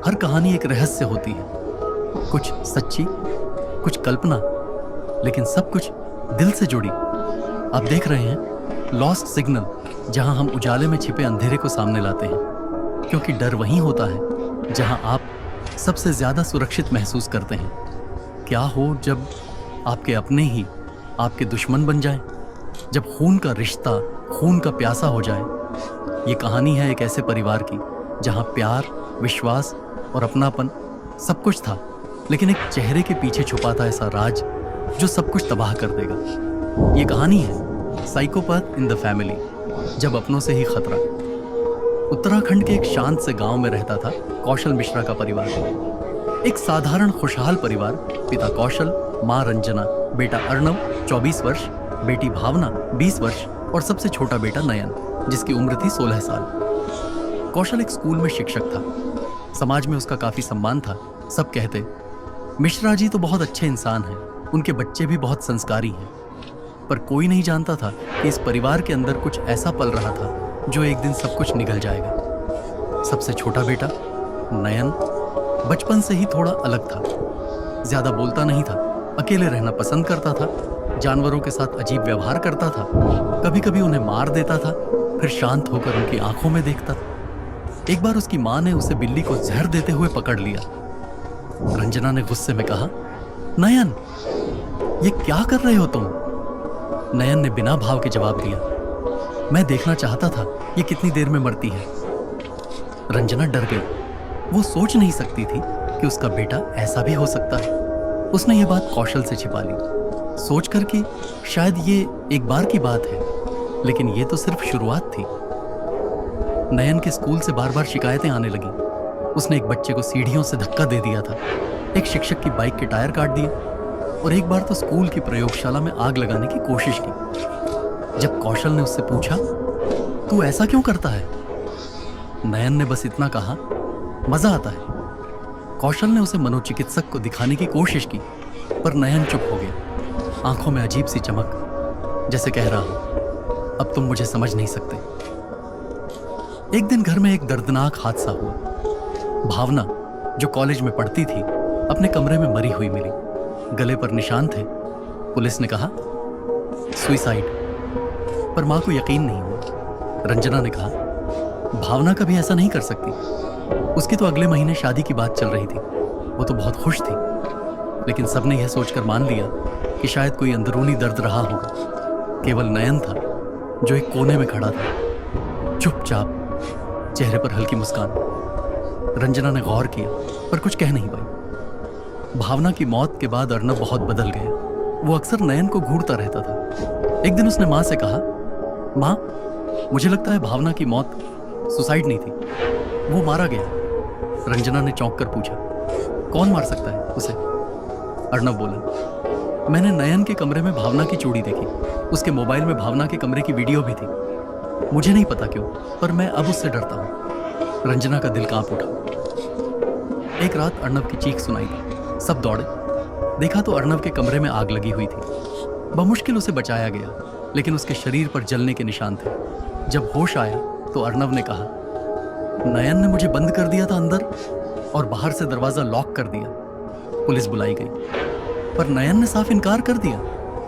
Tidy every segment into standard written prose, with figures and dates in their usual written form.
हर कहानी एक रहस्य होती है, कुछ सच्ची, कुछ कल्पना, लेकिन सब कुछ दिल से जुड़ी। आप देख रहे हैं लॉस्ट सिग्नल, जहां हम उजाले में छिपे अंधेरे को सामने लाते हैं, क्योंकि डर वहीं होता है जहां आप सबसे ज्यादा सुरक्षित महसूस करते हैं। क्या हो जब आपके अपने ही आपके दुश्मन बन जाएं, जब खून का रिश्ता खून का प्यासा हो जाए। ये कहानी है एक ऐसे परिवार की जहां प्यार, विश्वास और अपनापन सब कुछ था, लेकिन एक चेहरे के पीछे छुपा था ऐसा राज जो सब कुछ तबाह कर देगा। ये कहानी है साइकोपैथ इन द फैमिली, जब अपनों से ही खतरा। उत्तराखंड के एक शांत से गांव में रहता था कौशल मिश्रा का परिवार। एक साधारण खुशहाल परिवार। पिता कौशल, मां रंजना, बेटा अर्णव 24 वर्ष, बेटी भावना 20 वर्ष और सबसे छोटा बेटा नयन, जिसकी उम्र थी 16 साल। कौशल एक स्कूल में शिक्षक था। समाज में उसका काफी सम्मान था। सब कहते, मिश्रा जी तो बहुत अच्छे इंसान हैं, उनके बच्चे भी बहुत संस्कारी हैं। पर कोई नहीं जानता था कि इस परिवार के अंदर कुछ ऐसा पल रहा था जो एक दिन सब कुछ निगल जाएगा। सबसे छोटा बेटा नयन बचपन से ही थोड़ा अलग था। ज्यादा बोलता नहीं था, अकेले रहना पसंद करता था, जानवरों के साथ अजीब व्यवहार करता था, कभी कभी उन्हें मार देता था, फिर शांत होकर उनकी आंखों में देखता था। एक बार उसकी मां ने उसे बिल्ली को जहर देते हुए पकड़ लिया। रंजना ने गुस्से में कहा, नयन ये क्या कर रहे हो तुम? नयन ने बिना भाव के जवाब दिया, मैं देखना चाहता था ये कितनी देर में मरती है। रंजना डर गई। वो सोच नहीं सकती थी कि उसका बेटा ऐसा भी हो सकता है। उसने ये बात कौशल से छिपा ली, सोच कर कि शायद ये एक बार की बात है, लेकिन ये तो सिर्फ शुरुआत थी। नयन के स्कूल से बार बार शिकायतें आने लगी। उसने एक बच्चे को सीढ़ियों से धक्का दे दिया था, एक शिक्षक की बाइक के टायर काट दिए और एक बार तो स्कूल की प्रयोगशाला में आग लगाने की कोशिश की। जब कौशल ने उससे पूछा, तू ऐसा क्यों करता है? नयन ने बस इतना कहा, मजा आता है। कौशल ने उसे मनोचिकित्सक को दिखाने की कोशिश की, पर नयन चुप हो गया, आंखों में अजीब सी चमक, जैसे कह रहा हो, अब तुम मुझे समझ नहीं सकते। एक दिन घर में एक दर्दनाक हादसा हुआ। भावना, जो कॉलेज में पढ़ती थी, अपने कमरे में मरी हुई मिली। गले पर निशान थे। पुलिस ने कहा सुसाइड, पर मां को यकीन नहीं हुआ। रंजना ने कहा, भावना कभी ऐसा नहीं कर सकती, उसकी तो अगले महीने शादी की बात चल रही थी, वो तो बहुत खुश थी। लेकिन सबने यह सोचकर मान लिया कि शायद कोई अंदरूनी दर्द रहा होगा। केवल नयन था जो एक कोने में खड़ा था, चुपचाप, चेहरे पर हल्की मुस्कान। रंजना ने गौर किया, पर कुछ कह नहीं पाई। भावना की मौत के बाद अर्णव बहुत बदल गया। वो अक्सर नयन को घूरता रहता था। एक दिन उसने मां से कहा, मां, मुझे लगता है भावना की मौत सुसाइड नहीं थी, वो मारा गया। रंजना ने चौंक कर पूछा, कौन मार सकता है उसे? अर्णव बोला, मैंने नयन के कमरे में भावना की चूड़ी देखी, उसके मोबाइल में भावना के कमरे की वीडियो भी थी। मुझे नहीं पता क्यों, पर मैं अब उससे डरता हूं। रंजना का दिल कांप उठा। एक रात अर्णव की चीख सुनाई दी। सब दौड़े। देखा तो अर्णव के कमरे में आग लगी हुई थी। बमुश्किल उसे बचाया गया, लेकिन उसके शरीर पर जलने के निशान थे। जब होश आया तो अर्णव ने कहा, नयन ने मुझे बंद कर दिया था अंदर और बाहर से दरवाजा लॉक कर दिया। पुलिस बुलाई गई, पर नयन ने साफ इनकार कर दिया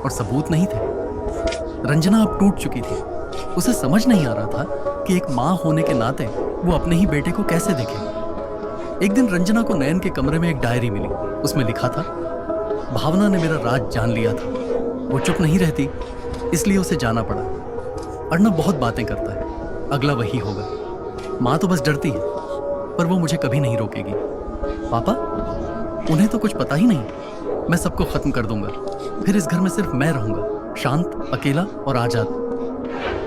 और सबूत नहीं थे। रंजना अब टूट चुकी थी। उसे समझ नहीं आ रहा था कि एक मां होने के नाते वो अपने ही बेटे को कैसे देखे। एक दिन रंजना को नयन के कमरे में एक डायरी मिली। उसमें लिखा था, भावना ने मेरा राज जान लिया था, वो चुप नहीं रहती, इसलिए उसे जाना पड़ा। अर्णव बहुत बातें करता है, अगला वही होगा। मां तो बस डरती है, पर वो मुझे कभी नहीं रोकेगी। पापा, उन्हें तो कुछ पता ही नहीं, मैं सबको खत्म कर दूंगा, फिर इस घर में सिर्फ मैं रहूंगा, शांत, अकेला और आजाद।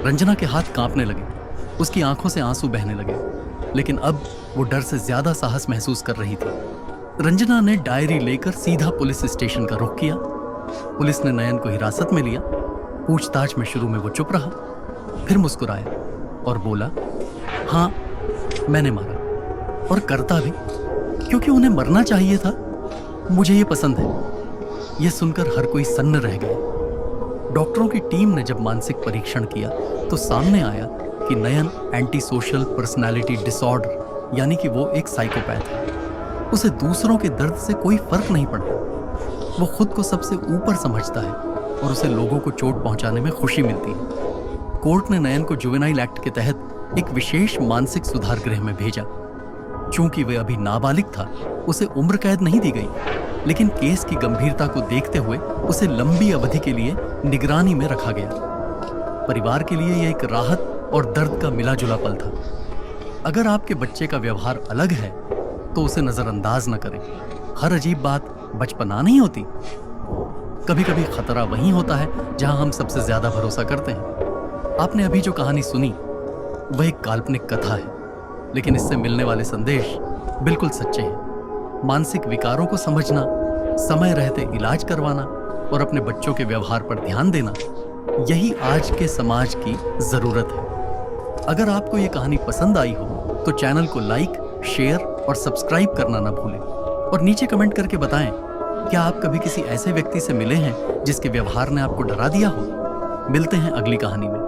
रंजना के हाथ कांपने लगे, उसकी आंखों से आंसू बहने लगे, लेकिन अब वो डर से ज्यादा साहस महसूस कर रही थी। रंजना ने डायरी लेकर सीधा पुलिस स्टेशन का रुख किया। पुलिस ने नयन को हिरासत में लिया। पूछताछ में शुरू में वो चुप रहा, फिर मुस्कुराया और बोला, हाँ मैंने मारा, और करता भी, क्योंकि उन्हें मरना चाहिए था। मुझे ये पसंद है। ये सुनकर हर कोई सन्न रह गया। डॉक्टरों की टीम ने जब मानसिक परीक्षण किया तो सामने आया कि नयन एंटी सोशल पर्सनैलिटी डिसऑर्डर, यानी कि वो एक साइकोपैथ है। उसे दूसरों के दर्द से कोई फर्क नहीं पड़ता। वो खुद को सबसे ऊपर समझता है और उसे लोगों को चोट पहुंचाने में खुशी मिलती है। कोर्ट ने नयन को जुवेनाइल एक्ट के तहत एक विशेष मानसिक सुधार गृह में भेजा। चूंकि वह अभी नाबालिग था, उसे उम्र कैद नहीं दी गई, लेकिन केस की गंभीरता को देखते हुए उसे लंबी अवधि के लिए निगरानी में रखा गया। परिवार के लिए यह एक राहत और दर्द का मिला जुला पल था। अगर आपके बच्चे का व्यवहार अलग है तो उसे नजरअंदाज न करें। हर अजीब बात बचपना नहीं होती। कभी कभी खतरा वहीं होता है जहां हम सबसे ज्यादा भरोसा करते हैं। आपने अभी जो कहानी सुनी वह एक काल्पनिक कथा है, लेकिन इससे मिलने वाले संदेश बिल्कुल सच्चे हैं। मानसिक विकारों को समझना, समय रहते इलाज करवाना और अपने बच्चों के व्यवहार पर ध्यान देना, यही आज के समाज की जरूरत है। अगर आपको यह कहानी पसंद आई हो तो चैनल को लाइक, शेयर और सब्सक्राइब करना ना भूलें और नीचे कमेंट करके बताएं, क्या आप कभी किसी ऐसे व्यक्ति से मिले हैं जिसके व्यवहार ने आपको डरा दिया हो? मिलते हैं अगली कहानी में।